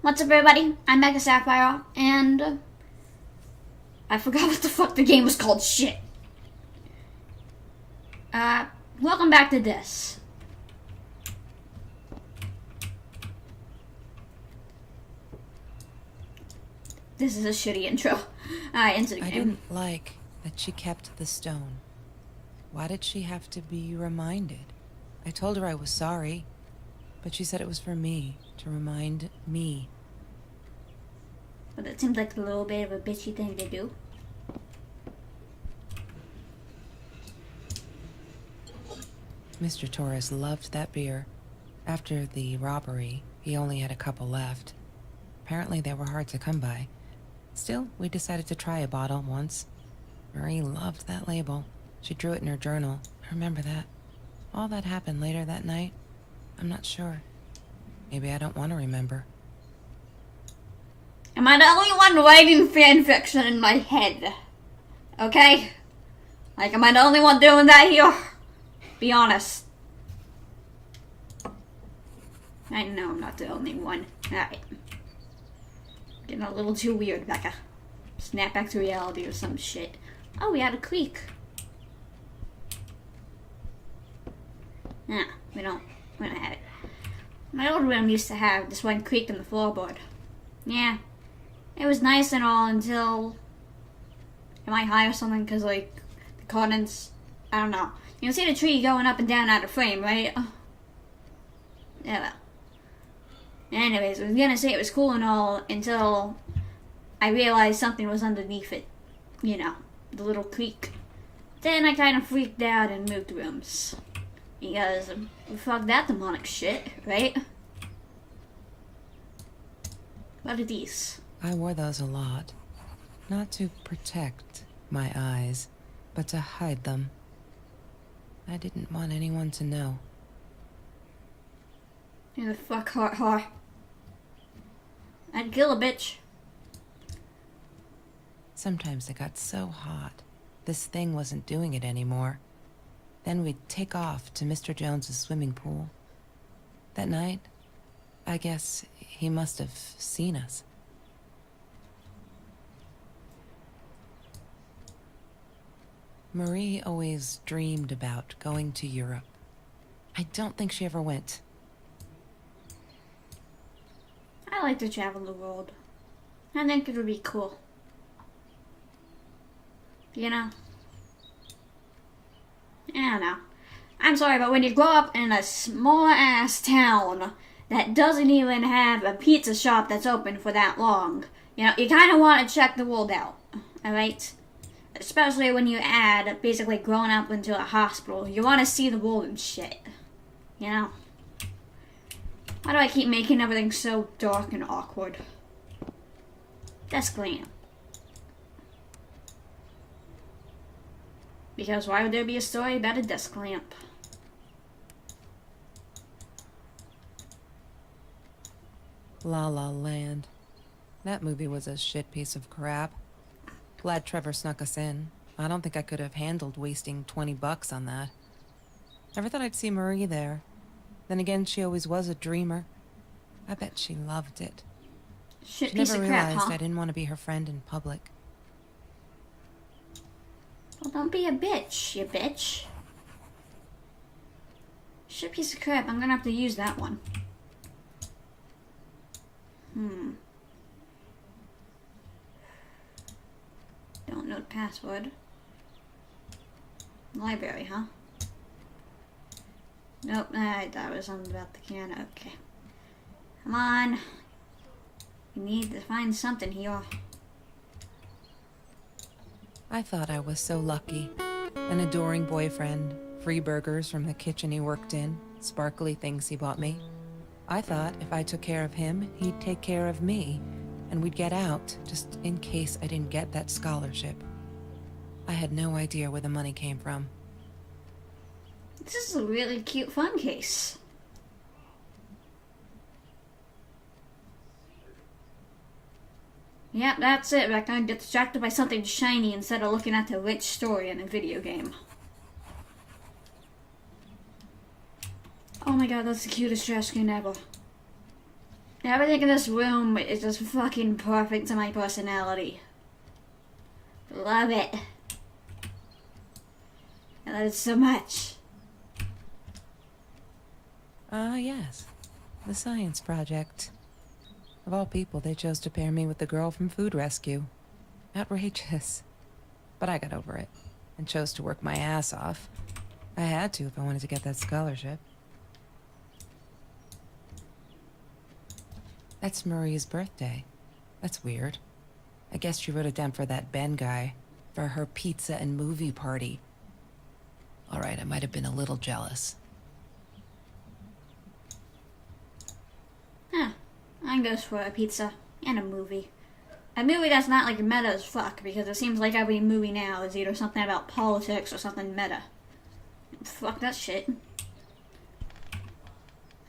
What's up, everybody? I'm 𝒟𝒪𝒲𝒩, and I forgot what the fuck the game was called. Shit. Welcome back to this. This is a shitty intro. Into the game. I didn't like that she kept the stone. Why did she have to be reminded? I told her I was sorry, but she said it was for me, to remind me. Well, that seems like a little bit of a bitchy thing to do. Mr. Torres loved that beer. After the robbery, he only had a couple left. Apparently they were hard to come by. Still, we decided to try a bottle once. Marie loved that label. She drew it in her journal. I remember that. All that happened later that night, I'm not sure. Maybe I don't want to remember. Am I the only one writing fanfiction in my head? Okay? Like, am I the only one doing that here? Be honest. I know I'm not the only one. Alright. Getting a little too weird, Becca. Snap back to reality or some shit. Oh, we had a creek. Nah, we don't have it. My old room used to have this one creek in the floorboard. Yeah. It was nice and all until... Am I high or something? Because, like, the coordinates... I don't know. You can see the tree going up and down out of frame, right? Yeah, well. Anyways, I was gonna say it was cool and all until I realized something was underneath it. You know, the little creek. Then I kind of freaked out and moved rooms. Because, fuck that demonic shit, right? What are these? I wore those a lot. Not to protect my eyes, but to hide them. I didn't want anyone to know. Who the fuck hurt her? I'd kill a bitch. Sometimes it got so hot, this thing wasn't doing it anymore. Then we'd take off to Mr. Jones's swimming pool. That night, I guess he must have seen us. Marie always dreamed about going to Europe. I don't think she ever went. I like to travel the world. I think it would be cool. You know? I don't know. I'm sorry, but when you grow up in a small ass town that doesn't even have a pizza shop that's open for that long, you know, you kind of want to check the world out, alright? Especially when you add basically growing up into a hospital. You want to see the world and shit. You know? Why do I keep making everything so dark and awkward? Desk lamp. Because why would there be a story about a desk lamp? La La Land. That movie was a shit piece of crap. Glad Trevor snuck us in. I don't think I could have handled wasting $20 on that. Never thought I'd see Marie there. Then again, she always was a dreamer. I bet she loved it. Shit She piece never of crap, realized huh? I didn't want to be her friend in public. Well, don't be a bitch, you bitch. Shit piece of crap. I'm gonna have to use that one. Don't know the password. Library, huh? Nope, that was something about the can. Okay. Come on. We need to find something here. I thought I was so lucky. An adoring boyfriend, free burgers from the kitchen he worked in, sparkly things he bought me. I thought if I took care of him, he'd take care of me, and we'd get out, just in case I didn't get that scholarship. I had no idea where the money came from. This is a really cute phone case. Yep, that's it. I can get distracted by something shiny instead of looking at the rich story in a video game. Oh my god, that's the cutest trash can ever. Everything in this room is just fucking perfect to my personality. Love it. I love it so much. Yes. The science project. Of all people, they chose to pair me with the girl from Food Rescue. Outrageous. But I got over it, and chose to work my ass off. I had to if I wanted to get that scholarship. That's Marie's birthday. That's weird. I guess she wrote it down for that Ben guy, for her pizza and movie party. Alright, I might have been a little jealous. Huh. I goes for a pizza and a movie. A movie that's not like meta as fuck, because it seems like every movie now is either something about politics or something meta. Fuck that shit.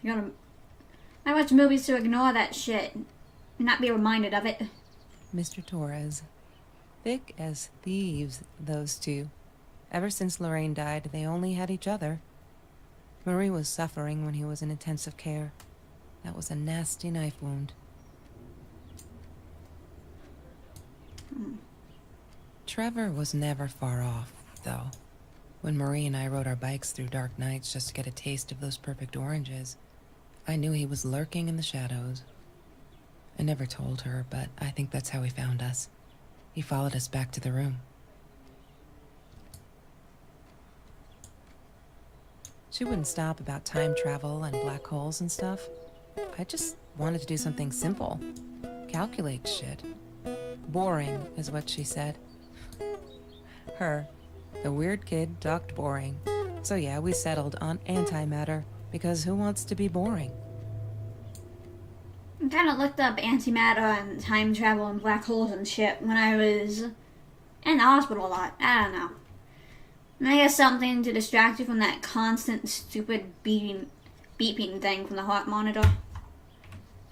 I watch movies to ignore that shit and not be reminded of it. Mr. Torres. Thick as thieves, those two. Ever since Lorraine died, they only had each other. Marie was suffering when he was in intensive care. That was a nasty knife wound. Trevor was never far off, though. When Marie and I rode our bikes through dark nights just to get a taste of those perfect oranges, I knew he was lurking in the shadows. I never told her, but I think that's how he found us. He followed us back to the room. She wouldn't stop about time travel and black holes and stuff. I just wanted to do something simple. Calculate shit. Boring is what she said. Her, the weird kid, talked boring. So yeah, we settled on antimatter, because who wants to be boring? I kind of looked up antimatter and time travel and black holes and shit when I was in the hospital a lot. I don't know. And I guess something to distract you from that constant stupid beeping thing from the heart monitor.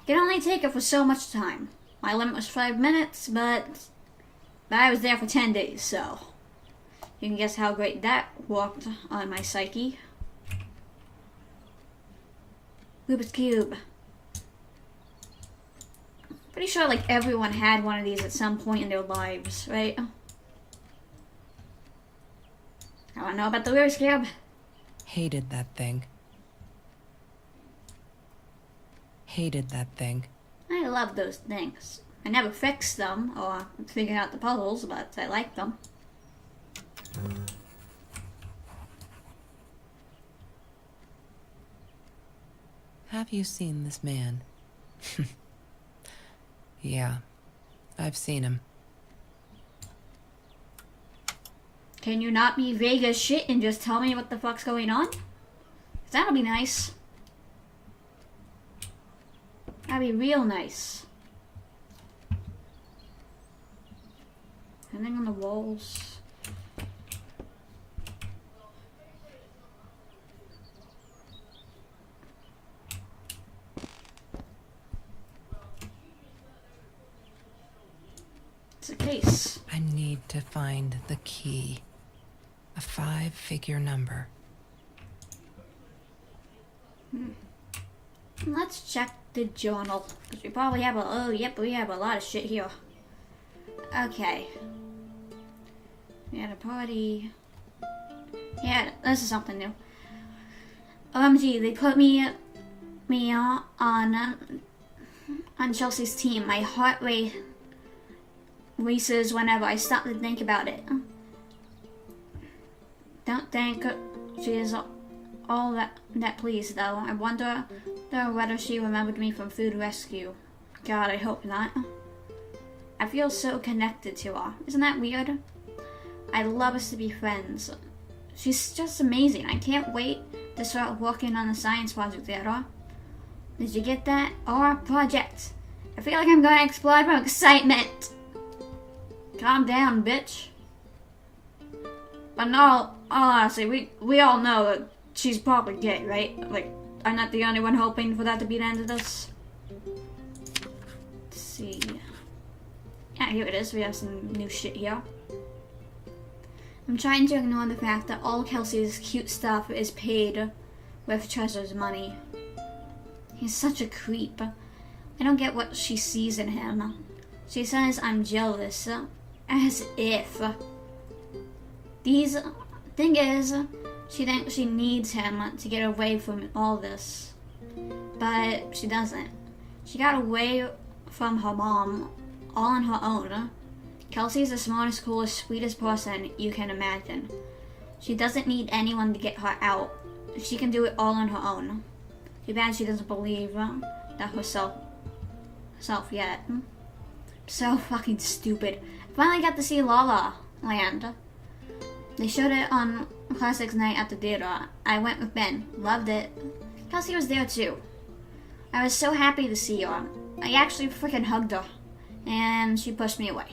You can only take it for so much time. My limit was 5 minutes, but I was there for 10 days, so you can guess how great that worked on my psyche. Rubik's Cube. Pretty sure like everyone had one of these at some point in their lives, right? I don't know about the Rubik's Cube. Hated that thing. Hated that thing. I love those things. I never fixed them or figured out the puzzles, but I like them. Have you seen this man? Yeah, I've seen him. Can you not be vague as shit and just tell me what the fuck's going on? 'Cause that'll be nice. That'd be real nice. Anything on the walls? It's a case. I need to find the key. A 5-figure number. Let's check the journal, because we probably have we have a lot of shit here. Okay. We had a party. Yeah, this is something new. OMG, they put me on Chelsea's team. My heart rate races whenever I stop to think about it. Don't think she is all that pleased, though. I wonder whether she remembered me from Food Rescue. God, I hope not. I feel so connected to her. Isn't that weird? I'd love us to be friends. She's just amazing. I can't wait to start working on the science project together. Did you get that? Our project. I feel like I'm going to explode from excitement. Calm down, bitch. But no, honestly, we all know that she's probably gay, right? Like, I'm not the only one hoping for that to be the end of this. Let's see. Yeah, here it is. We have some new shit here. I'm trying to ignore the fact that all Kelsey's cute stuff is paid with Treasure's money. He's such a creep. I don't get what she sees in him. She says I'm jealous, as if. Thing is, she thinks she needs him to get away from all this. But she doesn't. She got away from her mom all on her own. Kelsey's the smartest, coolest, sweetest person you can imagine. She doesn't need anyone to get her out. She can do it all on her own. Too bad she doesn't believe that herself yet. So fucking stupid. Finally got to see La La Land. They showed it on Classics Night at the theater. I went with Ben. Loved it. Kelsey was there too. I was so happy to see her. I actually freaking hugged her. And she pushed me away.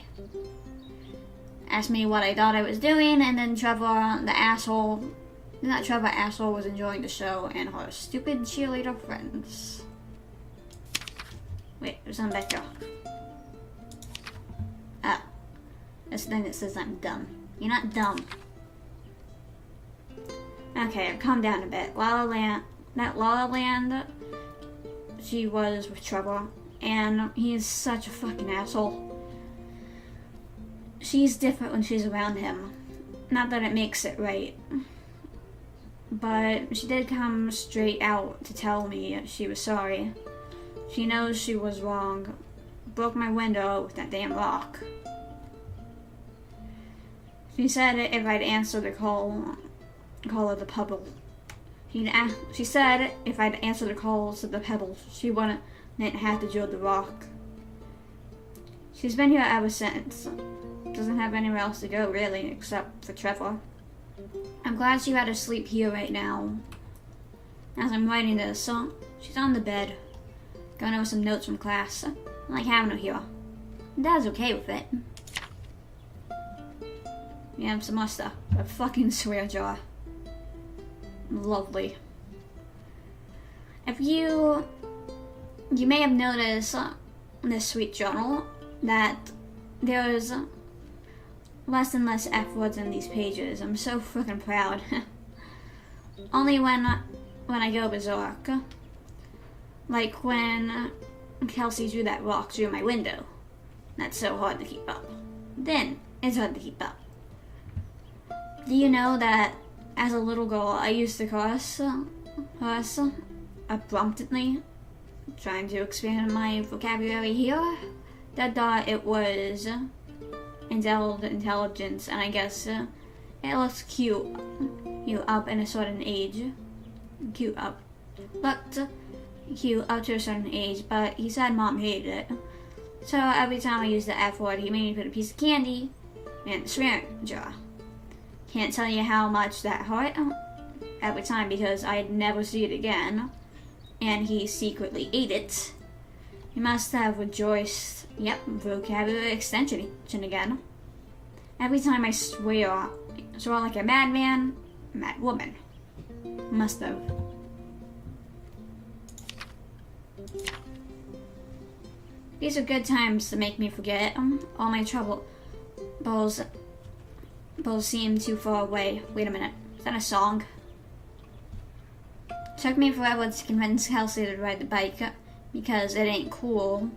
Asked me what I thought I was doing, and then Trevor, the asshole, that Trevor asshole was enjoying the show, and her stupid cheerleader friends. Wait, there's something back here. Ah, this thing that says I'm dumb. You're not dumb. Okay, I've calmed down a bit. La La Land, she was with Trevor, and he's such a fucking asshole. She's different when she's around him. Not that it makes it right. But she did come straight out to tell me she was sorry. She knows she was wrong. Broke my window with that damn rock. She said if I'd answer the call of the pebble. She said if I'd answer the calls of the pebbles, she wouldn't have to drill the rock. She's been here ever since. Doesn't have anywhere else to go, really, except for Trevor. I'm glad she had her sleep here right now. As I'm writing this, she's on the bed, going over some notes from class. I like having her here. Dad's okay with it. We have some more stuff. A fucking swear jar. Lovely. If you may have noticed in this sweet journal that there's less and less F words in these pages. I'm so freaking proud. Only when I go berserk. Like when Kelsey drew that rock through my window. That's so hard to keep up. Then it's hard to keep up. Do you know that as a little girl I used to curse abruptly, trying to expand my vocabulary here? Dad thought it was intelligence, and I guess it looks cute. You up in a certain age. Looked cute up to a certain age, but he said Mom hated it. So every time I used the F word, he made me put a piece of candy in the swearing jar. Can't tell you how much that hurt every time because I'd never see it again, and he secretly ate it. He must have rejoiced. Yep, vocabulary extension again. Every time I swear like a madman, mad woman. Must have. These are good times to make me forget all my trouble. Both seem too far away. Wait a minute, is that a song? Took me forever to convince Kelsey to ride the bike because it ain't cool.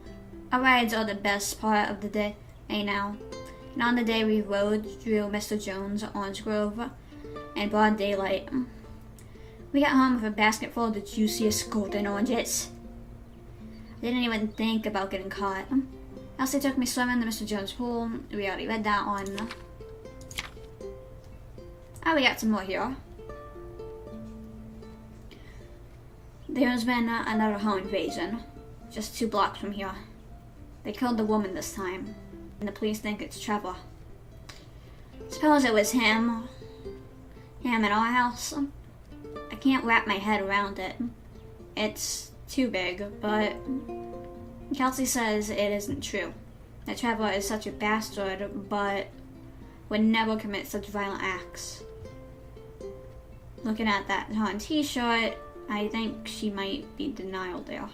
Our rides are the best part of the day now. And on the day we rode through Mr. Jones' Orange Grove in broad daylight, we got home with a basket full of the juiciest golden oranges. I didn't even think about getting caught. Elsie took me swimming to Mr. Jones' pool. We already read that one. Oh, we got some more here. There's been another home invasion, just 2 blocks from here. They killed the woman this time, and the police think it's Trevor. Suppose it was him in our house. I can't wrap my head around it. It's too big, but Kelsey says it isn't true. That Trevor is such a bastard, but would never commit such violent acts. Looking at that torn t-shirt, I think she might be denial there.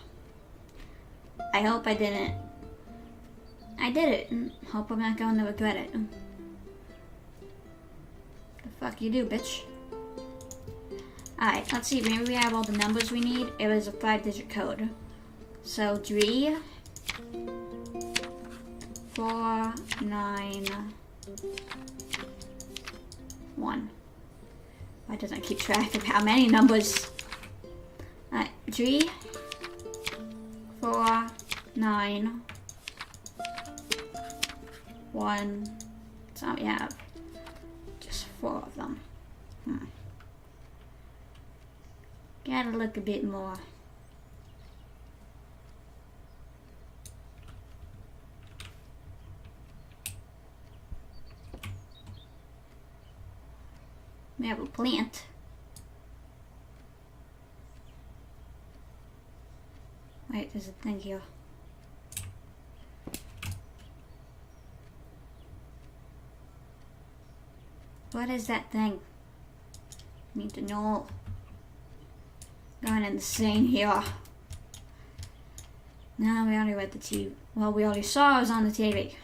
I hope I didn't. I did it. Hope I'm not going to regret it. The fuck you do, bitch? Alright, let's see. Maybe we have all the numbers we need. It was a 5-digit code. So 3, 4, 9, 1. Why doesn't it keep track of how many numbers? 3, 4, 9, 1. So we have just 4 of them. Gotta look a bit more. We have a plant. Wait, there's a thing here. What is that thing? Need to know. Going insane here. No, we already read the TV. Well, we already saw it was on the TV.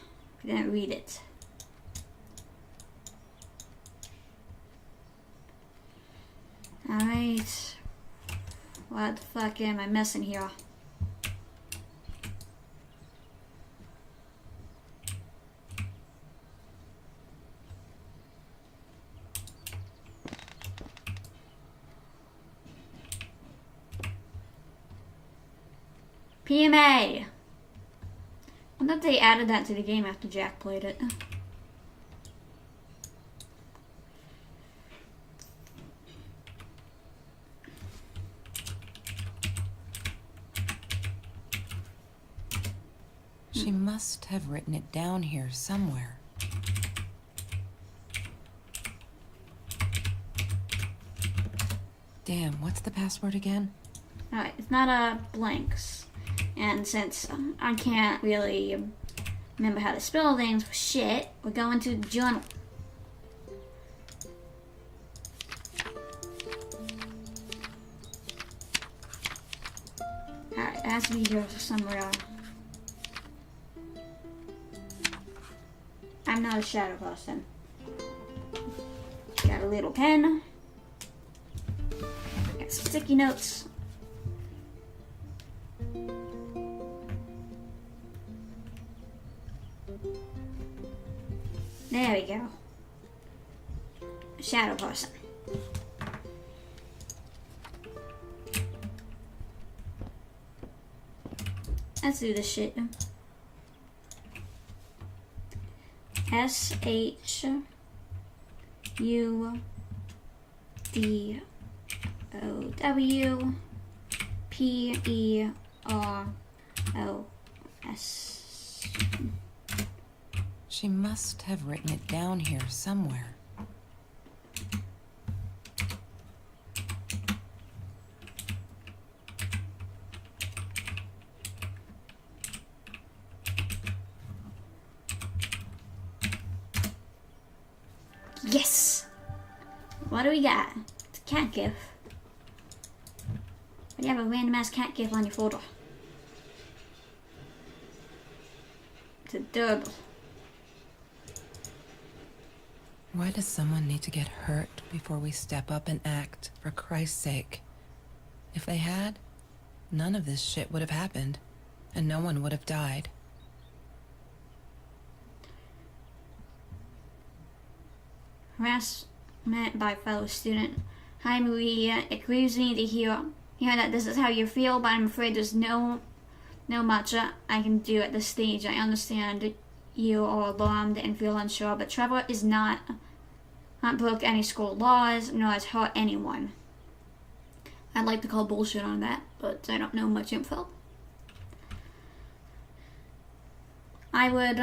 We didn't read it. Alright. What the fuck am I missing here? PMA! I wonder if they added that to the game after Jack played it. She must have written it down here somewhere. Damn, what's the password again? Alright, it's not a blanks. And since I can't really remember how to spell things for shit, we're going to the journal. Alright, it has to be here somewhere. I'm not a shadow person. Got a little pen. Got some sticky notes. There we go. Shadow person. Let's do this shit. 𝒟𝒪𝒲𝒩𝒢. She must have written it down here somewhere. Yes! What do we got? It's a cat gif. Why do you have a random ass cat gif on your folder? It's adorable. Why does someone need to get hurt before we step up and act, for Christ's sake? If they had, none of this shit would have happened, and no one would have died. Harassment by fellow student. Hi Maria, it grieves me to hear that this is how you feel, but I'm afraid there's no much I can do at this stage. I understand you are alarmed and feel unsure, but Trevor is not broke any school laws, nor has hurt anyone. I'd like to call bullshit on that, but I don't know much info. I would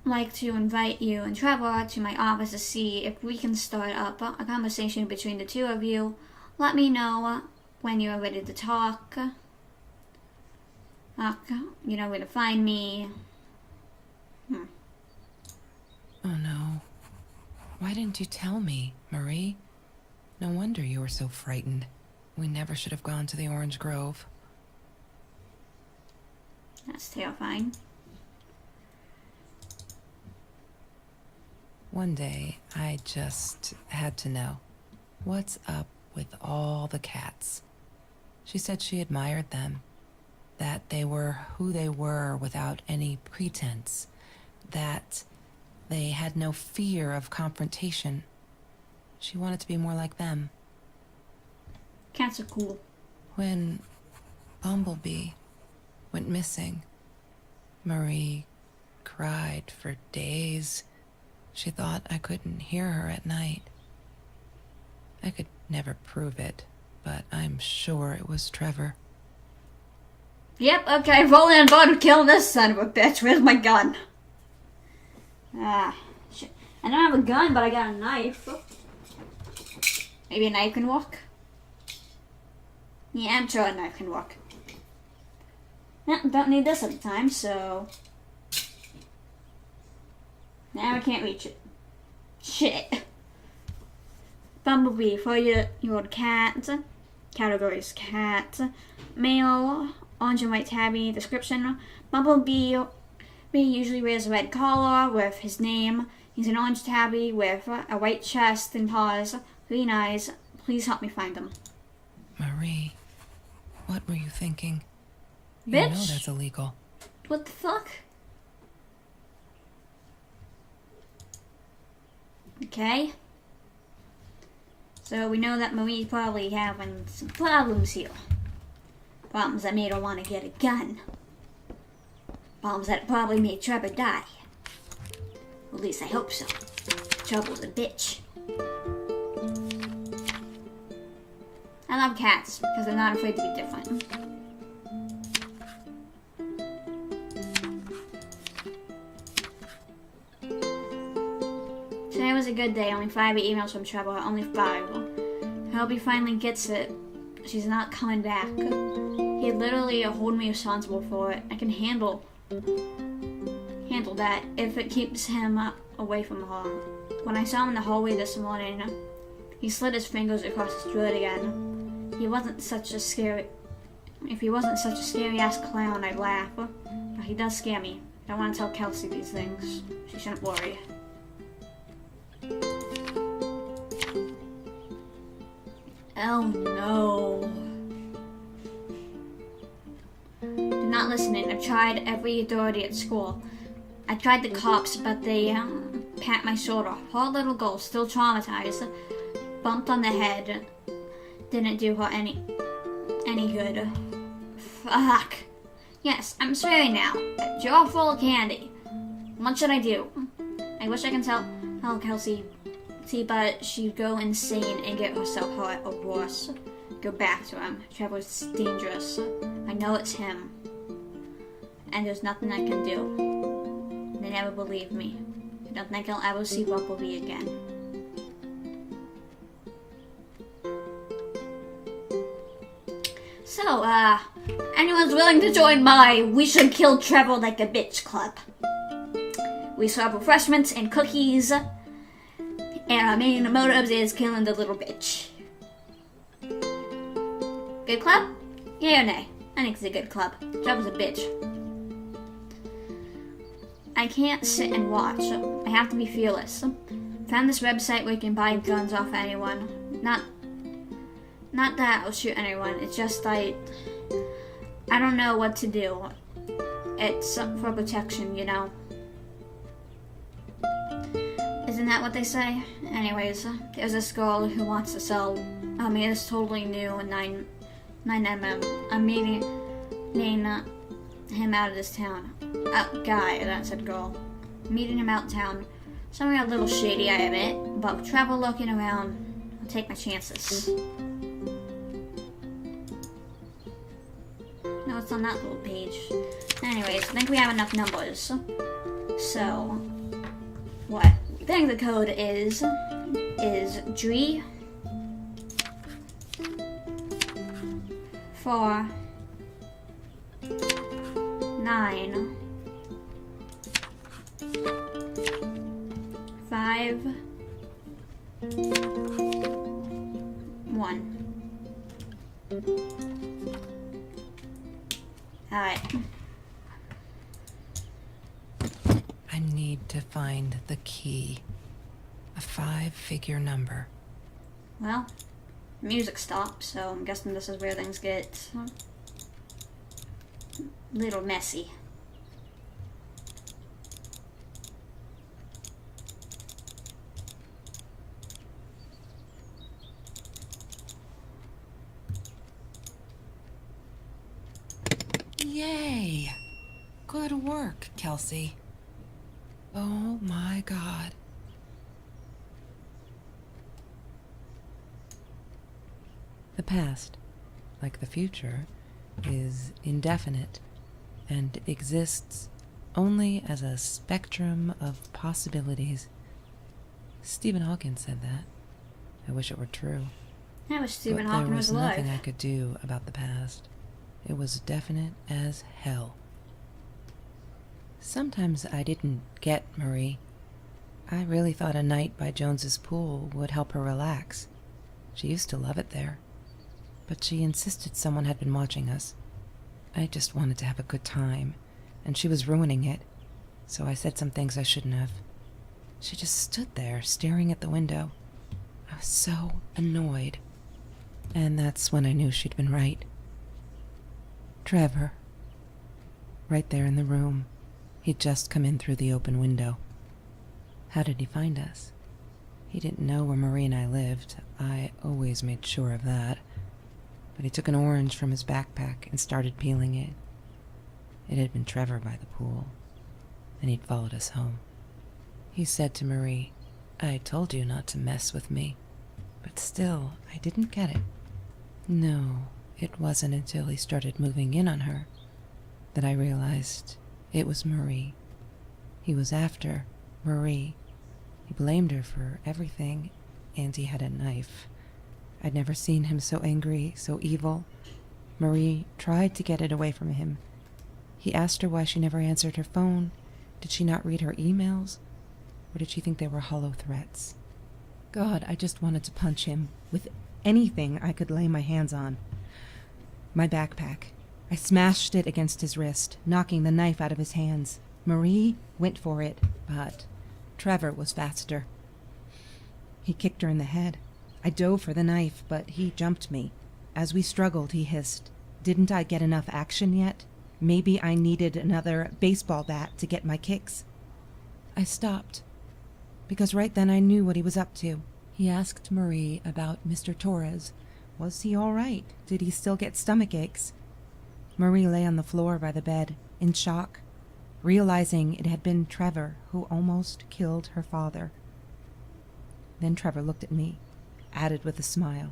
like to invite you and Trevor to my office to see if we can start up a conversation between the two of you. Let me know when you are ready to talk. You know where to find me. Oh no. Why didn't you tell me, Marie? No wonder you were so frightened. We never should have gone to the orange grove. That's terrifying. One day, I just had to know. What's up with all the cats? She said she admired them. that they were who they were without any pretense, that they had no fear of confrontation. She wanted to be more like them. Cats are cool. When Bumblebee went missing, Marie cried for days. She thought I couldn't hear her at night. I could never prove it, but I'm sure it was Trevor. Yep, okay, rolling on board to kill this son of a bitch. Where's my gun? Ah, shit. I don't have a gun, but I got a knife. Maybe a knife can work? Yeah, I'm sure a knife can work. No, don't need this at the time, so... Now I can't reach it. Shit. Bumblebee, for your cat. Categories: cat. Male, orange and white tabby. Description: Bumblebee usually wears a red collar with his name. He's an orange tabby with a white chest and paws, green eyes. Please help me find him. Marie, what were you thinking? Bitch. You know that's illegal. What the fuck? Okay. So we know that Marie's probably having some problems here. Problems that made her want to get a gun. Problems that probably made Trevor die. At least I hope so. Trouble's a bitch. I love cats because they're not afraid to be different. Today was a good day. Only 5 emails from Trevor. Only 5. I hope he finally gets it. She's not coming back. He literally hold me responsible for it. I can handle that if it keeps him away from her. When I saw him in the hallway this morning, he slid his fingers across his throat again. If he wasn't such a scary ass clown, I'd laugh. But he does scare me. I don't want to tell Kelsey these things. She shouldn't worry. Oh no. They're not listening. I've tried every authority at school. I tried the cops, but they pat my shoulder. Poor little girl, still traumatized. Bumped on the head. Didn't do her any good. Fuck. Yes, I'm swearing now. A jar full of candy. What should I do? I wish I can tell Kelsey, but she'd go insane and get herself hurt or worse. Go back to him. Trevor's dangerous. I know it's him. And there's nothing I can do. They never believe me. I don't think I'll ever see Bumblebee again. So, anyone's willing to join my We Should Kill Trevor Like a Bitch club? We serve refreshments and cookies, and our main motive is killing the little bitch. Good club? Yay or nay? I think it's a good club. Trevor's a bitch. I can't sit and watch. I have to be fearless. Found this website where you can buy guns off anyone. Not that I'll shoot anyone. It's just I don't know what to do. It's for protection, you know. Isn't that what they say? Anyways, there's this girl who wants to sell this totally new 9mm. I'm meeting him out of this town. Guy, that said girl. Meeting him out of town. Somewhere a little shady, I admit, but travel looking around. I'll take my chances. No, it's on that little page. Anyways, I think we have enough numbers. So, what I think the code is G 4 9 5 1. Alright. I need to find the key. A 5-figure number. Well, music stopped, so I'm guessing this is where things get little messy. Yay! Good work, Kelsey. Oh my God. The past, like the future, is indefinite and exists only as a spectrum of possibilities. Stephen Hawking said that. I wish it were true. I wish Stephen But Hawking there was was alive. nothing I could do about the past. It was definite as hell. Sometimes I didn't get Marie. I really thought a night by Jones's pool would help her relax. She used to love it there. But she insisted someone had been watching us. I just wanted to have a good time, and she was ruining it, so I said some things I shouldn't have. She just stood there, staring at the window. I was so annoyed. And that's when I knew she'd been right. Trevor. Right there in the room. He'd just come in through the open window. How did he find us? He didn't know where Marie and I lived. I always made sure of that. But he took an orange from his backpack and started peeling it. It had been Trevor by the pool, and he'd followed us home. He said to Marie, "I told you not to mess with me." But still, I didn't get it. No, it wasn't until he started moving in on her that I realized it was Marie. He was after Marie. He blamed her for everything, and he had a knife. I'd never seen him so angry, so evil. Marie tried to get it away from him. He asked her why she never answered her phone. Did she not read her emails? Or did she think they were hollow threats? God, I just wanted to punch him with anything I could lay my hands on. My backpack. I smashed it against his wrist, knocking the knife out of his hands. Marie went for it, but Trevor was faster. He kicked her in the head. I dove for the knife, but he jumped me. As we struggled, he hissed, "Didn't I get enough action yet? Maybe I needed another baseball bat to get my kicks." I stopped, because right then I knew what he was up to. He asked Marie about Mr. Torres. Was he all right? Did he still get stomach aches? Marie lay on the floor by the bed, in shock, realizing it had been Trevor who almost killed her father. Then Trevor looked at me, added with a smile.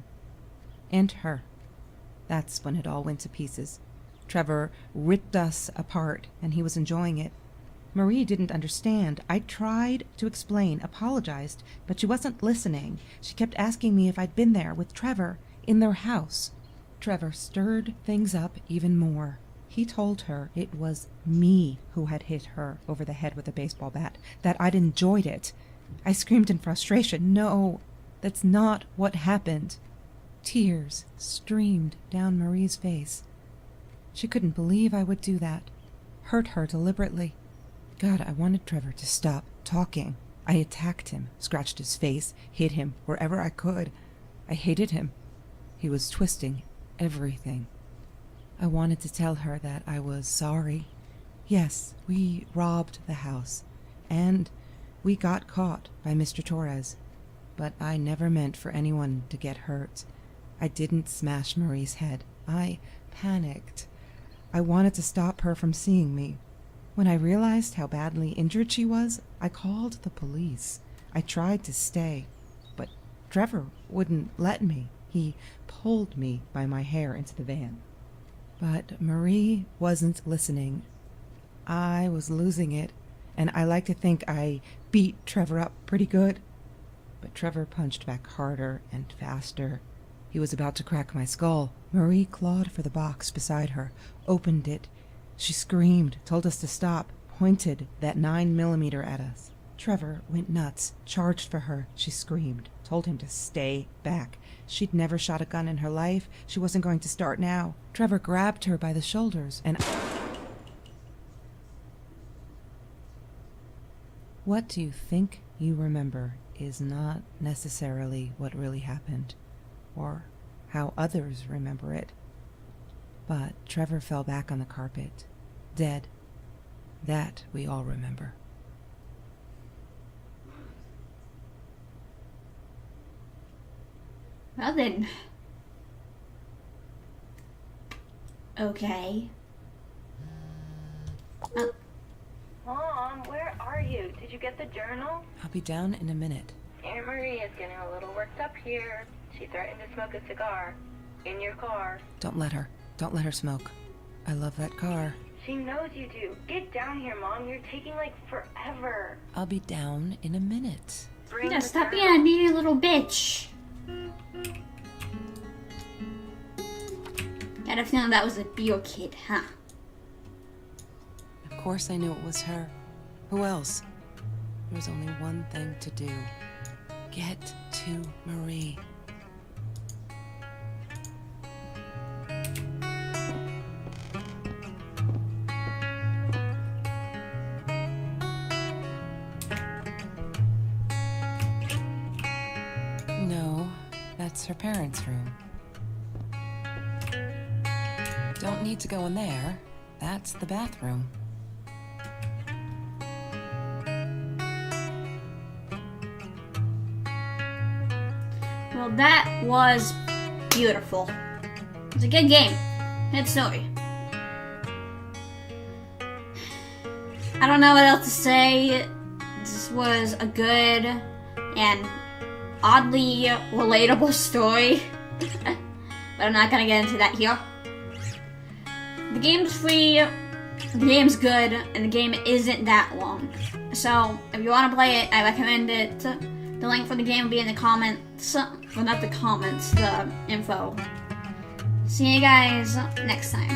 And her. That's when it all went to pieces. Trevor ripped us apart, and he was enjoying it. Marie didn't understand. I tried to explain, apologized, but she wasn't listening. She kept asking me if I'd been there with Trevor in their house. Trevor stirred things up even more. He told her it was me who had hit her over the head with a baseball bat, that I'd enjoyed it. I screamed in frustration, "No, that's not what happened." Tears streamed down Marie's face. She couldn't believe I would do that, hurt her deliberately. God, I wanted Trevor to stop talking. I attacked him, scratched his face, hit him wherever I could. I hated him. He was twisting everything. I wanted to tell her that I was sorry. Yes, we robbed the house, and we got caught by Mr. Torres, but I never meant for anyone to get hurt. I didn't smash Marie's head. I panicked. I wanted to stop her from seeing me. When I realized how badly injured she was, I called the police. I tried to stay, but Trevor wouldn't let me. He pulled me by my hair into the van. But Marie wasn't listening. I was losing it, and I like to think I beat Trevor up pretty good. But Trevor punched back harder and faster. He was about to crack my skull. Marie clawed for the box beside her, opened it. She screamed, told us to stop, pointed that 9mm at us. Trevor went nuts, charged for her. She screamed, told him to stay back. She'd never shot a gun in her life. She wasn't going to start now. Trevor grabbed her by the shoulders and... What you think you remember is not necessarily what really happened, or how others remember it. But Trevor fell back on the carpet, Dead. That we all remember. Well then. Okay. Mom, where are you? Did you get the journal? I'll be down in a minute. Aunt Marie is getting a little worked up here. She threatened to smoke a cigar. In your car. Don't let her. Don't let her smoke. I love that car. She knows you do. Get down here, Mom. You're taking, like, forever. I'll be down in a minute. Bring Yeah, the stop journal. being a needy little bitch. Got a feeling that was a Beale kid, huh? Of course I knew it was her. Who else? There was only one thing to do. Get to Marie. No, that's her parents' room. Don't need to go in there. That's the bathroom. Well, that was beautiful. It was a good game. Good story. I don't know what else to say. This was a good and oddly relatable story. But I'm not gonna get into that here. The game's free, the game's good, and the game isn't that long. So, if you want to play it, I recommend it. The link for the game will be in the comments. Well, not the comments, the info. See you guys next time.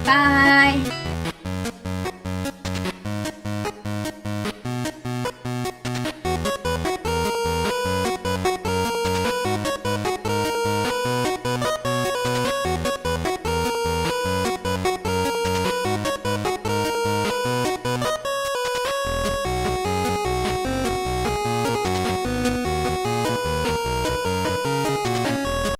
Bye!